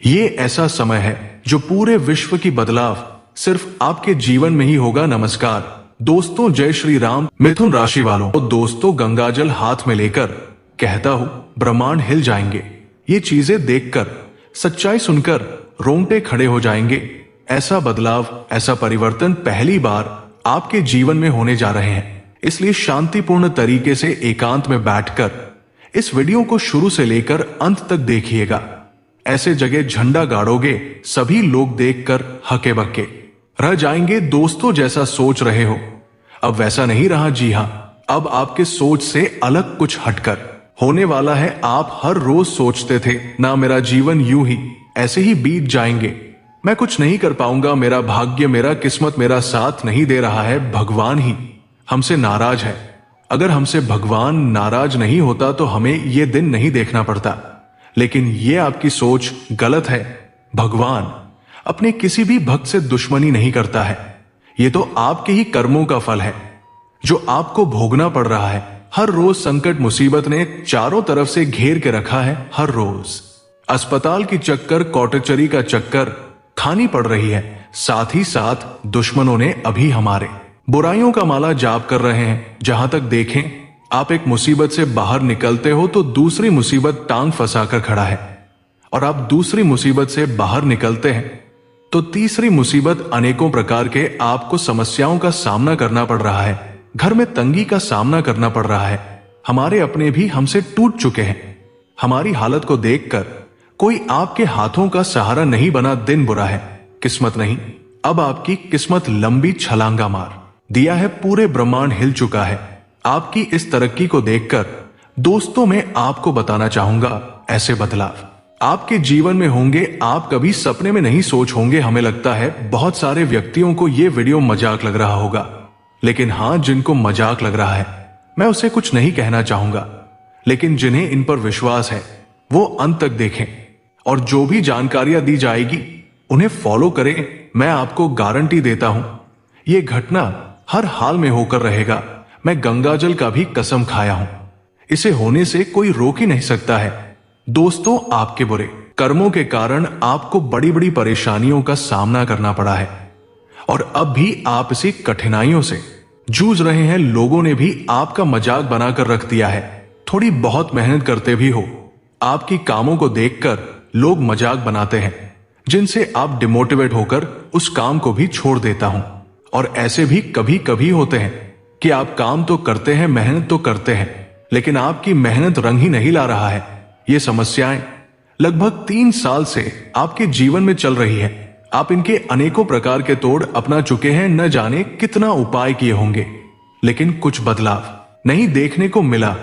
ये ऐसा समय है जो पूरे विश्व की बदलाव सिर्फ आपके जीवन में ही होगा। नमस्कार दोस्तों, जय श्री राम। मिथुन राशि वालों, तो दोस्तों गंगाजल हाथ में लेकर कहता हूं ब्रह्मांड हिल जाएंगे। ये चीजें देखकर, सच्चाई सुनकर रोंगटे खड़े हो जाएंगे। ऐसा बदलाव, ऐसा परिवर्तन पहली बार आपके जीवन में होने जा रहे हैं। इसलिए शांतिपूर्ण तरीके से एकांत में बैठकर इस वीडियो को शुरू से लेकर अंत तक देखिएगा। ऐसे जगह झंडा गाड़ोगे, सभी लोग देखकर हके बक्के रह जाएंगे। दोस्तों, जैसा सोच रहे हो अब वैसा नहीं रहा। जी हां, अब आपके सोच से अलग कुछ हटकर होने वाला है। आप हर रोज सोचते थे ना, मेरा जीवन यूं ही ऐसे ही बीत जाएंगे, मैं कुछ नहीं कर पाऊंगा, मेरा भाग्य, मेरा किस्मत मेरा साथ नहीं दे रहा है, भगवान ही हमसे नाराज है। अगर हमसे भगवान नाराज नहीं होता तो हमें यह दिन नहीं देखना पड़ता। लेकिन ये आपकी सोच गलत है। भगवान अपने किसी भी भक्त से दुश्मनी नहीं करता है। ये तो आपके ही कर्मों का फल है जो आपको भोगना पड़ रहा है। हर रोज संकट मुसीबत ने चारों तरफ से घेर के रखा है। हर रोज अस्पताल की चक्कर, कॉटेचरी का चक्कर खानी पड़ रही है। साथ ही साथ दुश्मनों ने अभी हमारे बुराइयों का माला जाप कर रहे हैं। जहां तक देखें, आप एक मुसीबत से बाहर निकलते हो तो दूसरी मुसीबत टांग फंसाकर खड़ा है, और आप दूसरी मुसीबत से बाहर निकलते हैं तो तीसरी मुसीबत अनेकों प्रकार के आपको समस्याओं का सामना करना पड़ रहा है। घर में तंगी का सामना करना पड़ रहा है। हमारे अपने भी हमसे टूट चुके हैं। हमारी हालत को देखकर कोई आपके हाथों का सहारा नहीं बना। दिन बुरा है, किस्मत नहीं। अब आपकी किस्मत लंबी छलांगा मार दिया है। पूरे ब्रह्मांड हिल चुका है आपकी इस तरक्की को देखकर। दोस्तों, मैं आपको बताना चाहूंगा, ऐसे बदलाव आपके जीवन में होंगे आप कभी सपने में नहीं सोच होंगे। हमें लगता है बहुत सारे व्यक्तियों को यह वीडियो मजाक लग रहा होगा, लेकिन हां, जिनको मजाक लग रहा है मैं उसे कुछ नहीं कहना चाहूंगा। लेकिन जिन्हें इन पर विश्वास है वो अंत तक देखें, और जो भी जानकारियां दी जाएगी उन्हें फॉलो करें। मैं आपको गारंटी देता हूं यह घटना हर हाल में होकर रहेगा। मैं गंगाजल का भी कसम खाया हूं, इसे होने से कोई रोक ही नहीं सकता है। दोस्तों, आपके बुरे कर्मों के कारण आपको बड़ी बड़ी परेशानियों का सामना करना पड़ा है, और अब भी आप इसी कठिनाइयों से जूझ रहे हैं। लोगों ने भी आपका मजाक बनाकर रख दिया है। थोड़ी बहुत मेहनत करते भी हो, आपकी कामों को देखकर लोग मजाक बनाते हैं, जिनसे आप डिमोटिवेट होकर उस काम को भी छोड़ देता हूं। और ऐसे भी कभी कभी होते हैं कि आप काम तो करते हैं, मेहनत तो करते हैं, लेकिन आपकी मेहनत रंग ही नहीं ला रहा है। ये समस्याएं लगभग 3 साल से आपके जीवन में चल रही है। आप इनके अनेकों प्रकार के तोड़ अपना चुके हैं, न जाने कितना उपाय किए होंगे, लेकिन कुछ बदलाव नहीं देखने को मिला।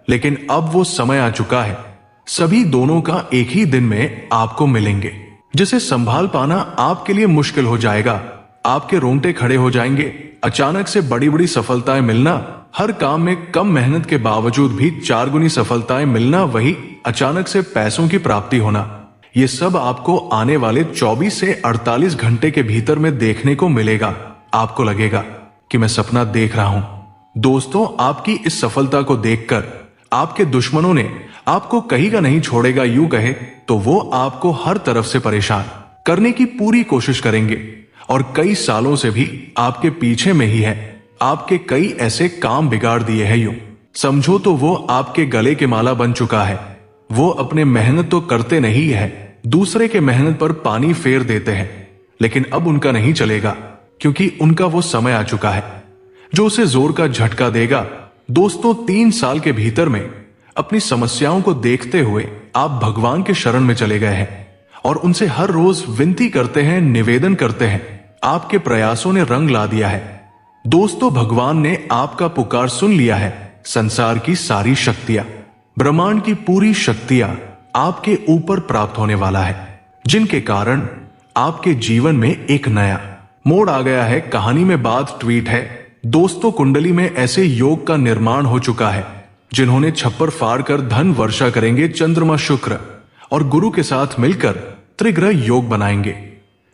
लेकिन अब वो समय आ चुका है, सभी दोनों का एक ही दिन में आपको मिलेंगे, जिसे संभाल पाना आपके लिए मुश्किल हो जाएगा। आपके रोंगटे खड़े हो जाएंगे। अचानक से बड़ी बड़ी सफलताएं मिलना, हर काम में कम मेहनत के बावजूद भी 4 गुनी सफलताएं मिलना, वही अचानक से पैसों की प्राप्ति होना, ये सब आपको आने वाले 24 से 48 घंटे के भीतर में देखने को मिलेगा। आपको लगेगा कि मैं सपना देख रहा हूं। दोस्तों, आपकी इस सफलता को देखकर आपके दुश्मनों ने आपको कहीं का नहीं छोड़ेगा। यूं कहे तो वो आपको हर तरफ से परेशान करने की पूरी कोशिश करेंगे, और कई सालों से भी आपके पीछे में ही है। आपके कई ऐसे काम बिगाड़ दिए हैं, यूं समझो तो वो आपके गले के माला बन चुका है। वो अपने मेहनत तो करते नहीं है, दूसरे के मेहनत पर पानी फेर देते हैं। लेकिन अब उनका नहीं चलेगा, क्योंकि उनका वो समय आ चुका है जो उसे जोर का झटका देगा। दोस्तों, 3 साल के भीतर में अपनी समस्याओं को देखते हुए आप भगवान के शरण में चले गए हैं, और उनसे हर रोज विनती करते हैं, निवेदन करते हैं। आपके प्रयासों ने रंग ला दिया है। दोस्तों, भगवान ने आपका पुकार सुन लिया है। संसार की सारी शक्तियां, ब्रह्मांड की पूरी शक्तियां आपके ऊपर प्राप्त होने वाला है, जिनके कारण आपके जीवन में एक नया मोड़ आ गया है। कहानी में बात ट्वीट है। दोस्तों, कुंडली में ऐसे योग का निर्माण हो चुका है जिन्होंने छप्पर फाड़ कर धन वर्षा करेंगे। चंद्रमा, शुक्र और गुरु के साथ मिलकर त्रिग्रह योग बनाएंगे,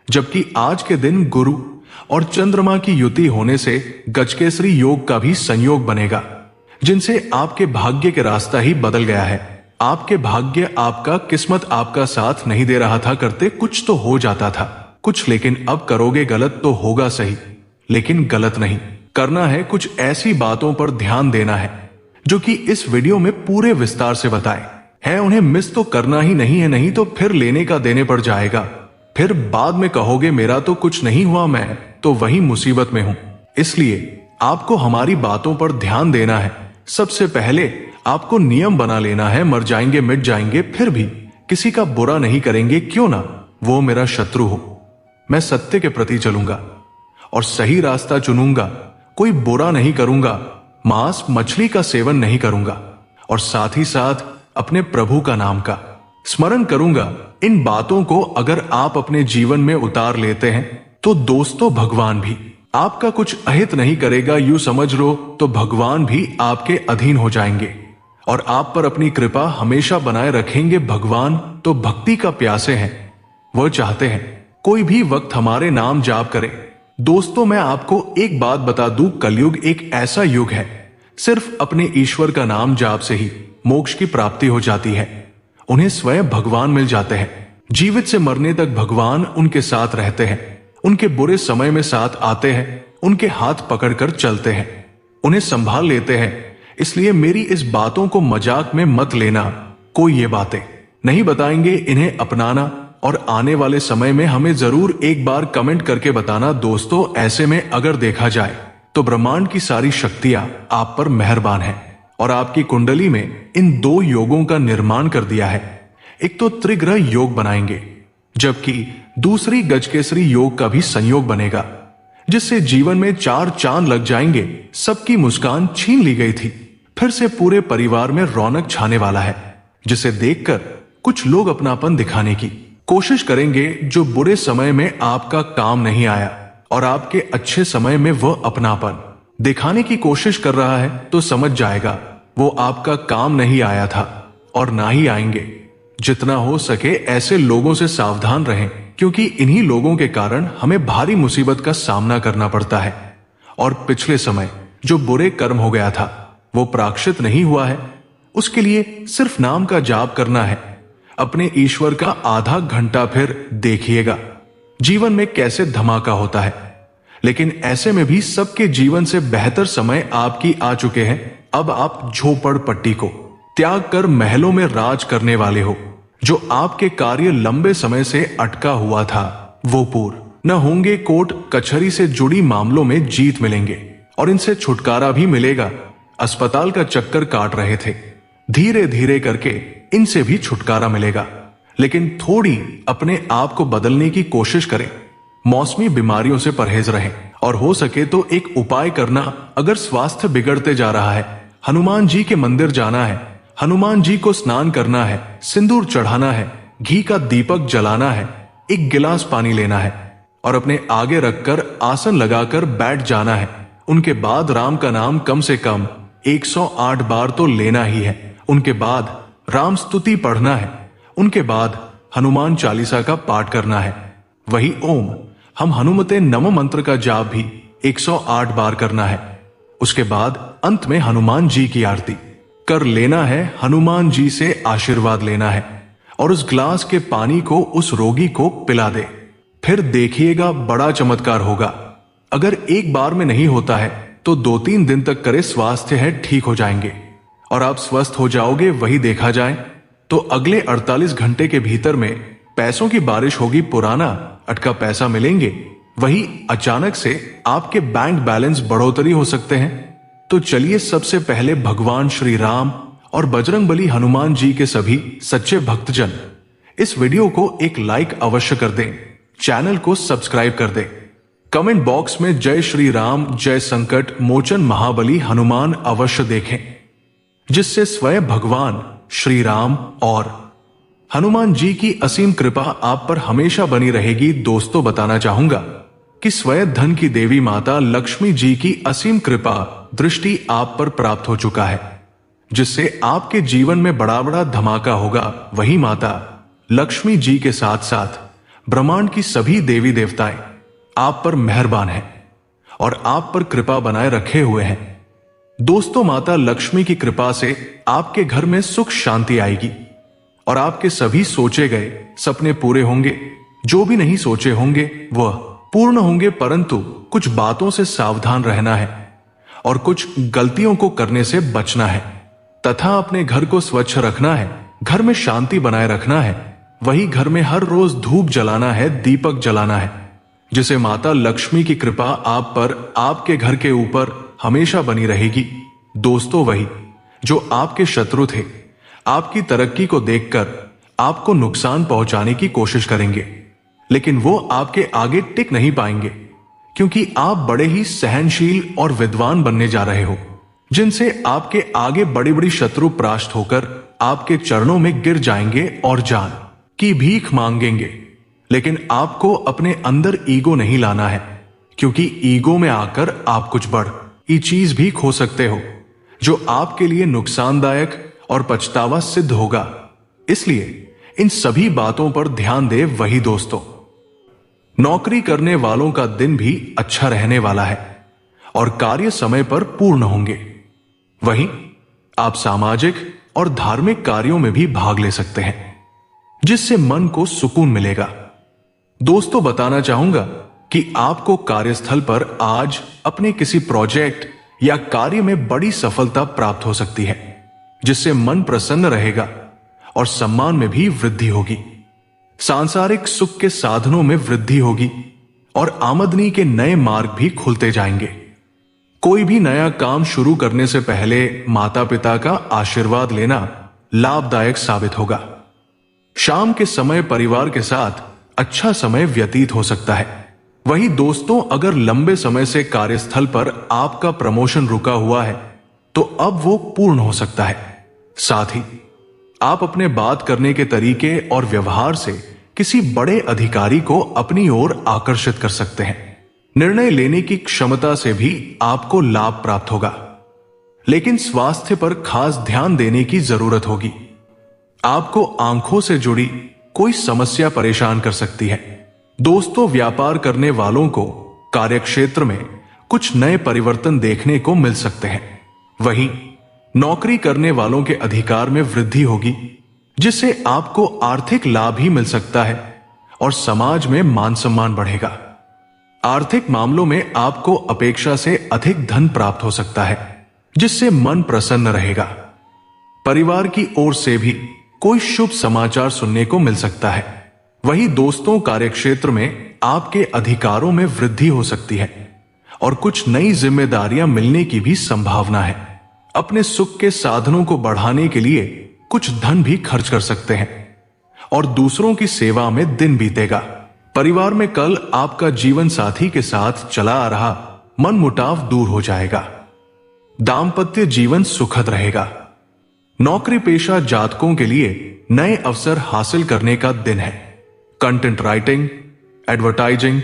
जबकि आज के दिन गुरु और चंद्रमा की युति होने से गजकेसरी योग का भी संयोग बनेगा, जिनसे आपके भाग्य के रास्ता ही बदल गया है। आपके भाग्य, आपका किस्मत आपका साथ नहीं दे रहा था, करते कुछ तो हो जाता था कुछ, लेकिन अब करोगे गलत तो होगा सही, लेकिन गलत नहीं करना है। कुछ ऐसी बातों पर ध्यान देना है जो कि इस वीडियो में पूरे विस्तार से बताए हैं। उन्हें मिस तो करना ही नहीं है, नहीं तो फिर लेने का देने पड़ जाएगा। फिर बाद में कहोगे मेरा तो कुछ नहीं हुआ, मैं तो वही मुसीबत में हूं। इसलिए आपको हमारी बातों पर ध्यान देना है। सबसे पहले आपको नियम बना लेना है, मर जाएंगे मिट जाएंगे फिर भी किसी का बुरा नहीं करेंगे, क्यों ना वो मेरा शत्रु हो। मैं सत्य के प्रति चलूंगा और सही रास्ता चुनूंगा, कोई बुरा नहीं करूंगा, मांस मछली का सेवन नहीं करूंगा और साथ ही साथ अपने प्रभु का नाम का स्मरण करूंगा। इन बातों को अगर आप अपने जीवन में उतार लेते हैं तो दोस्तों भगवान भी आपका कुछ अहित नहीं करेगा, यूं समझ लो तो भगवान भी आपके अधीन हो जाएंगे और आप पर अपनी कृपा हमेशा बनाए रखेंगे। भगवान तो भक्ति का प्यासे हैं, वह चाहते हैं कोई भी वक्त हमारे नाम जाप करे। दोस्तों मैं आपको एक बात बता दूं, कलयुग एक ऐसा युग है, सिर्फ अपने ईश्वर का नाम जाप से ही मोक्ष की प्राप्ति हो जाती है। उन्हें स्वयं भगवान मिल जाते हैं। जीवित से मरने तक भगवान उनके साथ रहते हैं, उनके बुरे समय में साथ आते हैं, उनके हाथ पकड़कर चलते हैं, उन्हें संभाल लेते हैं। इसलिए मेरी इस बातों को मजाक में मत लेना। कोई ये बातें नहीं बताएंगे, इन्हें अपनाना और आने वाले समय में हमें जरूर एक बार कमेंट करके बताना। दोस्तों ऐसे में अगर देखा जाए तो ब्रह्मांड की सारी शक्तियां आप पर मेहरबान हैं और आपकी कुंडली में इन दो योगों का निर्माण कर दिया है। एक तो त्रिग्रह योग बनाएंगे, जबकि दूसरी गजकेसरी योग का भी संयोग बनेगा, जिससे जीवन में 4 चांद लग जाएंगे। सबकी मुस्कान छीन ली गई थी, फिर से पूरे परिवार में रौनक छाने वाला है, जिसे देखकर कुछ लोग अपनापन दिखाने की कोशिश करेंगे। जो बुरे समय में आपका काम नहीं आया और आपके अच्छे समय में वह अपनापन दिखाने की कोशिश कर रहा है, तो समझ जाएगा वो आपका काम नहीं आया था और ना ही आएंगे। जितना हो सके ऐसे लोगों से सावधान रहें, क्योंकि इन्हीं लोगों के कारण हमें भारी मुसीबत का सामना करना पड़ता है। और पिछले समय जो बुरे कर्म हो गया था वो प्रायश्चित नहीं हुआ है, उसके लिए सिर्फ नाम का जाप करना है। अपने ईश्वर का आधा घंटा फिर देखिएगा जीवन में कैसे धमाका होता है। लेकिन ऐसे में भी सबके जीवन से बेहतर समय आपकी आ चुके हैं। अब आप झोपड़पट्टी को त्याग कर महलों में राज करने वाले हो। जो आपके कार्य लंबे समय से अटका हुआ था वो पूर्ण न होंगे। कोर्ट कचहरी से जुड़ी मामलों में जीत मिलेंगे और इनसे छुटकारा भी मिलेगा। अस्पताल का चक्कर काट रहे थे, धीरे धीरे करके इनसे भी छुटकारा मिलेगा। लेकिन थोड़ी अपने आप को बदलने की कोशिश करें, मौसमी बीमारियों से परहेज रहें और हो सके तो एक उपाय करना। अगर स्वास्थ्य बिगड़ते जा रहा है, हनुमान जी के मंदिर जाना है, हनुमान जी को स्नान करना है, सिंदूर चढ़ाना है, घी का दीपक जलाना है, एक गिलास पानी लेना है और अपने आगे रखकर आसन लगाकर बैठ जाना है। उनके बाद राम का नाम कम से कम 108 बार तो लेना ही है। उनके बाद राम स्तुति पढ़ना है, उनके बाद हनुमान चालीसा का पाठ करना है। वही ओम हम हनुमते नमः मंत्र का जाप भी 108 बार करना है। उसके बाद अंत में हनुमान जी की आरती कर लेना है, हनुमान जी से आशीर्वाद लेना है और उस ग्लास के पानी को उस रोगी को पिला दे। फिर देखिएगा बड़ा चमत्कार होगा। अगर एक बार में नहीं होता है तो 2-3 दिन तक करे, स्वास्थ्य है ठीक हो जाएंगे और आप स्वस्थ हो जाओगे। वही देखा जाए तो अगले 48 घंटे के भीतर में पैसों की बारिश होगी, पुराना अटका पैसा मिलेंगे। वही अचानक से आपके बैंक बैलेंस बढ़ोतरी हो सकते हैं। तो चलिए सबसे पहले भगवान श्री राम और बजरंगबली हनुमान जी के सभी सच्चे भक्तजन इस वीडियो को एक लाइक अवश्य कर दें, चैनल को सब्सक्राइब कर दें, कमेंट बॉक्स में जय श्री राम जय संकट मोचन महाबली हनुमान अवश्य देखें, जिससे स्वयं भगवान श्री राम और हनुमान जी की असीम कृपा आप पर हमेशा बनी रहेगी। दोस्तों बताना चाहूंगा कि स्वयं धन की देवी माता लक्ष्मी जी की असीम कृपा दृष्टि आप पर प्राप्त हो चुका है, जिससे आपके जीवन में बड़ा बड़ा धमाका होगा। वही माता लक्ष्मी जी के साथ साथ ब्रह्मांड की सभी देवी देवताएं आप पर मेहरबान हैं और आप पर कृपा बनाए रखे हुए हैं। दोस्तों, माता लक्ष्मी की कृपा से आपके घर में सुख शांति आएगी और आपके सभी सोचे गए सपने पूरे होंगे। जो भी नहीं सोचे होंगे वह पूर्ण होंगे, परंतु कुछ बातों से सावधान रहना है और कुछ गलतियों को करने से बचना है तथा अपने घर को स्वच्छ रखना है, घर में शांति बनाए रखना है। वही घर में हर रोज धूप जलाना है, दीपक जलाना है, जिसे माता लक्ष्मी की कृपा आप पर, आपके घर के ऊपर हमेशा बनी रहेगी। दोस्तों, वही जो आपके शत्रु थे, आपकी तरक्की को देखकर आपको नुकसान पहुंचाने की कोशिश करेंगे, लेकिन वो आपके आगे टिक नहीं पाएंगे, क्योंकि आप बड़े ही सहनशील और विद्वान बनने जा रहे हो, जिनसे आपके आगे बड़ी बड़ी शत्रु परास्त होकर आपके चरणों में गिर जाएंगे और जान की भीख मांगेंगे। लेकिन आपको अपने अंदर ईगो नहीं लाना है, क्योंकि ईगो में आकर आप कुछ बड़ी चीज भी खो सकते हो, जो आपके लिए नुकसानदायक और पछतावा सिद्ध होगा। इसलिए इन सभी बातों पर ध्यान दे। वही दोस्तों, नौकरी करने वालों का दिन भी अच्छा रहने वाला है और कार्य समय पर पूर्ण होंगे। वहीं आप सामाजिक और धार्मिक कार्यों में भी भाग ले सकते हैं, जिससे मन को सुकून मिलेगा। दोस्तों, बताना चाहूंगा कि आपको कार्यस्थल पर आज अपने किसी प्रोजेक्ट या कार्य में बड़ी सफलता प्राप्त हो सकती है, जिससे मन प्रसन्न रहेगा और सम्मान में भी वृद्धि होगी। सांसारिक सुख के साधनों में वृद्धि होगी और आमदनी के नए मार्ग भी खुलते जाएंगे। कोई भी नया काम शुरू करने से पहले माता पिता का आशीर्वाद लेना लाभदायक साबित होगा। शाम के समय परिवार के साथ अच्छा समय व्यतीत हो सकता है। वही दोस्तों, अगर लंबे समय से कार्यस्थल पर आपका प्रमोशन रुका हुआ है तो अब वो पूर्ण हो सकता है। साथ ही आप अपने बात करने के तरीके और व्यवहार से किसी बड़े अधिकारी को अपनी ओर आकर्षित कर सकते हैं। निर्णय लेने की क्षमता से भी आपको लाभ प्राप्त होगा, लेकिन स्वास्थ्य पर खास ध्यान देने की जरूरत होगी। आपको आंखों से जुड़ी कोई समस्या परेशान कर सकती है। दोस्तों, व्यापार करने वालों को कार्यक्षेत्र में कुछ नए परिवर्तन देखने को मिल सकते हैं। वहीं नौकरी करने वालों के अधिकार में वृद्धि होगी, जिससे आपको आर्थिक लाभ ही मिल सकता है और समाज में मान सम्मान बढ़ेगा। आर्थिक मामलों में आपको अपेक्षा से अधिक धन प्राप्त हो सकता है, जिससे मन प्रसन्न रहेगा। परिवार की ओर से भी कोई शुभ समाचार सुनने को मिल सकता है। वही दोस्तों, कार्यक्षेत्र में आपके अधिकारों में वृद्धि हो सकती है और कुछ नई जिम्मेदारियां मिलने की भी संभावना है। अपने सुख के साधनों को बढ़ाने के लिए कुछ धन भी खर्च कर सकते हैं और दूसरों की सेवा में दिन बीतेगा। परिवार में कल आपका जीवन साथी के साथ चला आ रहा मनमुटाव दूर हो जाएगा। दाम्पत्य जीवन सुखद रहेगा। नौकरी पेशा जातकों के लिए नए अवसर हासिल करने का दिन है। Content writing, advertising,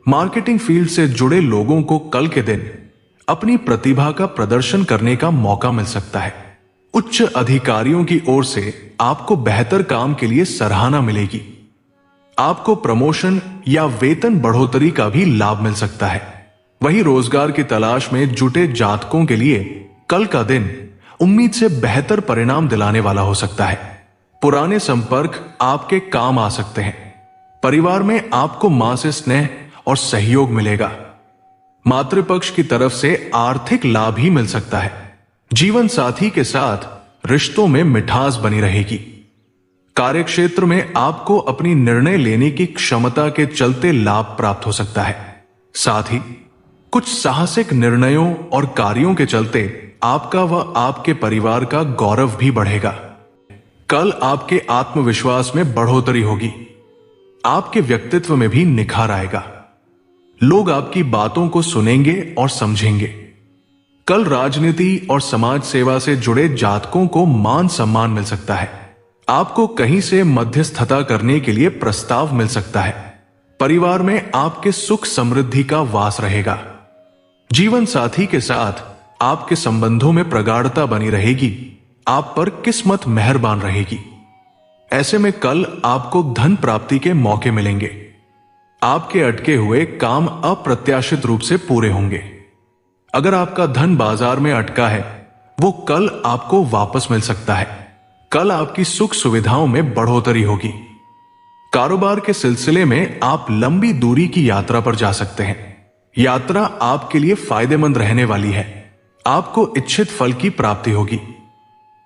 marketing field से जुड़े लोगों को कल के दिन अपनी प्रतिभा का प्रदर्शन करने का मौका मिल सकता है। उच्च अधिकारियों की ओर से आपको बेहतर काम के लिए सराहना मिलेगी। आपको प्रमोशन या वेतन बढ़ोतरी का भी लाभ मिल सकता है। वही रोजगार की तलाश में जुटे जातकों के लिए कल का दिन उम्मीद से बेहतर परिणाम दिलाने वाला हो सकता है। पुराने संपर्क आपके काम आ सकते हैं। परिवार में आपको मां से स्नेह और सहयोग मिलेगा। मातृपक्ष की तरफ से आर्थिक लाभ ही मिल सकता है। जीवन साथी के साथ रिश्तों में मिठास बनी रहेगी। कार्यक्षेत्र में आपको अपनी निर्णय लेने की क्षमता के चलते लाभ प्राप्त हो सकता है। साथ ही कुछ साहसिक निर्णयों और कार्यों के चलते आपका व आपके परिवार का गौरव भी बढ़ेगा। कल आपके आत्मविश्वास में बढ़ोतरी होगी। आपके व्यक्तित्व में भी निखार आएगा। लोग आपकी बातों को सुनेंगे और समझेंगे। कल राजनीति और समाज सेवा से जुड़े जातकों को मान सम्मान मिल सकता है। आपको कहीं से मध्यस्थता करने के लिए प्रस्ताव मिल सकता है। परिवार में आपके सुख समृद्धि का वास रहेगा। जीवन साथी के साथ आपके संबंधों में प्रगाढ़ता बनी रहेगी। आप पर किस्मत मेहरबान रहेगी। ऐसे में कल आपको धन प्राप्ति के मौके मिलेंगे। आपके अटके हुए काम अप्रत्याशित रूप से पूरे होंगे। अगर आपका धन बाजार में अटका है, वो कल आपको वापस मिल सकता है। कल आपकी सुख सुविधाओं में बढ़ोतरी होगी। कारोबार के सिलसिले में आप लंबी दूरी की यात्रा पर जा सकते हैं। यात्रा आपके लिए फायदेमंद रहने वाली है। आपको इच्छित फल की प्राप्ति होगी।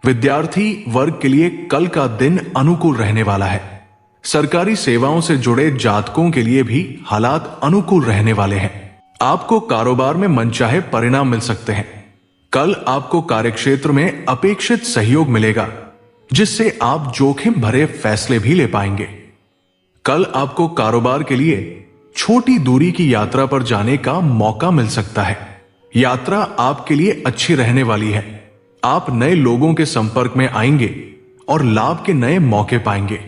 विद्यार्थी वर्ग के लिए कल का दिन अनुकूल रहने वाला है। सरकारी सेवाओं से जुड़े जातकों के लिए भी हालात अनुकूल रहने वाले हैं। आपको कारोबार में मनचाहे परिणाम मिल सकते हैं। कल आपको कार्यक्षेत्र में अपेक्षित सहयोग मिलेगा, जिससे आप जोखिम भरे फैसले भी ले पाएंगे। कल आपको कारोबार के लिए छोटी दूरी की यात्रा पर जाने का मौका मिल सकता है। यात्रा आपके लिए अच्छी रहने वाली है। आप नए लोगों के संपर्क में आएंगे और लाभ के नए मौके पाएंगे।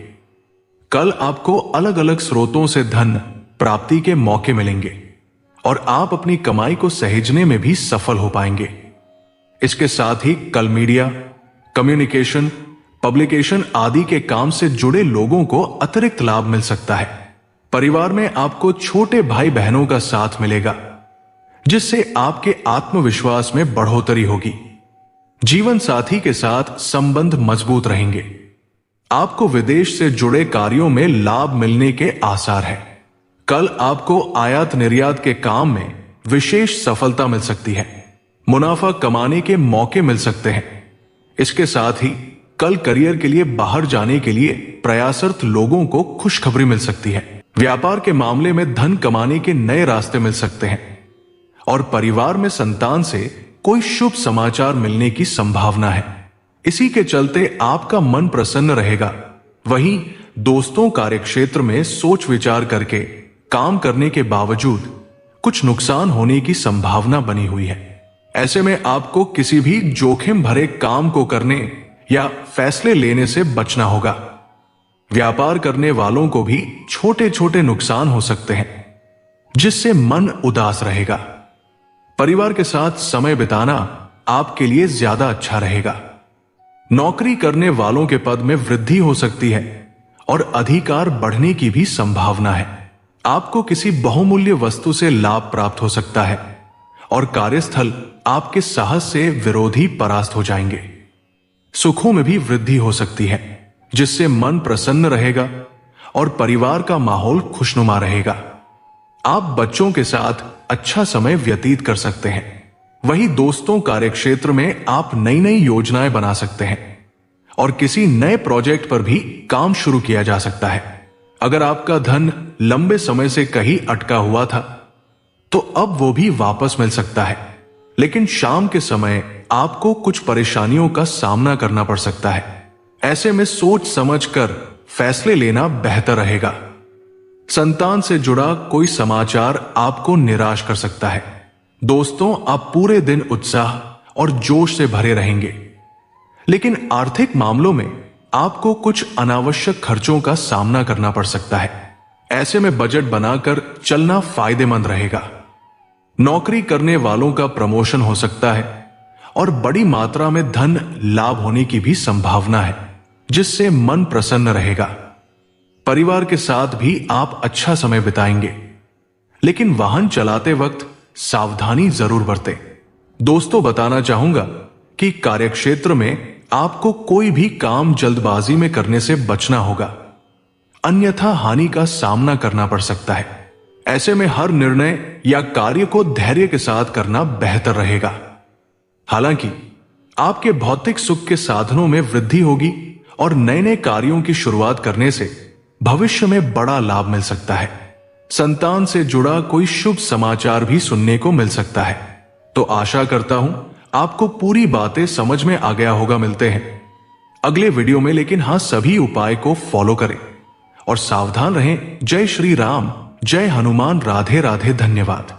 कल आपको अलग अलग स्रोतों से धन प्राप्ति के मौके मिलेंगे और आप अपनी कमाई को सहेजने में भी सफल हो पाएंगे। इसके साथ ही कल मीडिया, कम्युनिकेशन, पब्लिकेशन आदि के काम से जुड़े लोगों को अतिरिक्त लाभ मिल सकता है। परिवार में आपको छोटे भाई बहनों का साथ मिलेगा, जिससे आपके आत्मविश्वास में बढ़ोतरी होगी। जीवन साथी के साथ संबंध मजबूत रहेंगे। आपको विदेश से जुड़े कार्यों में लाभ मिलने के आसार है। कल आपको आयात निर्यात के काम में विशेष सफलता मिल सकती है। मुनाफा कमाने के मौके मिल सकते हैं। इसके साथ ही कल करियर के लिए बाहर जाने के लिए प्रयासरत लोगों को खुशखबरी मिल सकती है। व्यापार के मामले में धन कमाने के नए रास्ते मिल सकते हैं और परिवार में संतान से कोई शुभ समाचार मिलने की संभावना है। इसी के चलते आपका मन प्रसन्न रहेगा। वहीं दोस्तों कार्यक्षेत्र में सोच विचार करके काम करने के बावजूद कुछ नुकसान होने की संभावना बनी हुई है। ऐसे में आपको किसी भी जोखिम भरे काम को करने या फैसले लेने से बचना होगा। व्यापार करने वालों को भी छोटे छोटे नुकसान हो सकते हैं, जिससे मन उदास रहेगा। परिवार के साथ समय बिताना आपके लिए ज्यादा अच्छा रहेगा। नौकरी करने वालों के पद में वृद्धि हो सकती है और अधिकार बढ़ने की भी संभावना है। आपको किसी बहुमूल्य वस्तु से लाभ प्राप्त हो सकता है और कार्यस्थल आपके साहस से विरोधी परास्त हो जाएंगे। सुखों में भी वृद्धि हो सकती है, जिससे मन प्रसन्न रहेगा और परिवार का माहौल खुशनुमा रहेगा। आप बच्चों के साथ अच्छा समय व्यतीत कर सकते हैं। वहीं दोस्तों कार्यक्षेत्र में आप नई नई योजनाएं बना सकते हैं और किसी नए प्रोजेक्ट पर भी काम शुरू किया जा सकता है। अगर आपका धन लंबे समय से कहीं अटका हुआ था, तो अब वो भी वापस मिल सकता है। लेकिन शाम के समय आपको कुछ परेशानियों का सामना करना पड़ सकता है। ऐसे में सोच समझकर फैसले लेना बेहतर रहेगा। संतान से जुड़ा कोई समाचार आपको निराश कर सकता है। दोस्तों, आप पूरे दिन उत्साह और जोश से भरे रहेंगे, लेकिन आर्थिक मामलों में आपको कुछ अनावश्यक खर्चों का सामना करना पड़ सकता है। ऐसे में बजट बनाकर चलना फायदेमंद रहेगा। नौकरी करने वालों का प्रमोशन हो सकता है और बड़ी मात्रा में धन लाभ होने की भी संभावना है, जिससे मन प्रसन्न रहेगा। परिवार के साथ भी आप अच्छा समय बिताएंगे, लेकिन वाहन चलाते वक्त सावधानी जरूर बरतें। दोस्तों, बताना चाहूंगा कि कार्यक्षेत्र में आपको कोई भी काम जल्दबाजी में करने से बचना होगा, अन्यथा हानि का सामना करना पड़ सकता है। ऐसे में हर निर्णय या कार्य को धैर्य के साथ करना बेहतर रहेगा। हालांकि आपके भौतिक सुख के साधनों में वृद्धि होगी और नए नए कार्यों की शुरुआत करने से भविष्य में बड़ा लाभ मिल सकता है। संतान से जुड़ा कोई शुभ समाचार भी सुनने को मिल सकता है। तो आशा करता हूं आपको पूरी बातें समझ में आ गया होगा। मिलते हैं अगले वीडियो में, लेकिन हां, सभी उपाय को फॉलो करें और सावधान रहें। जय श्री राम, जय हनुमान, राधे राधे, धन्यवाद।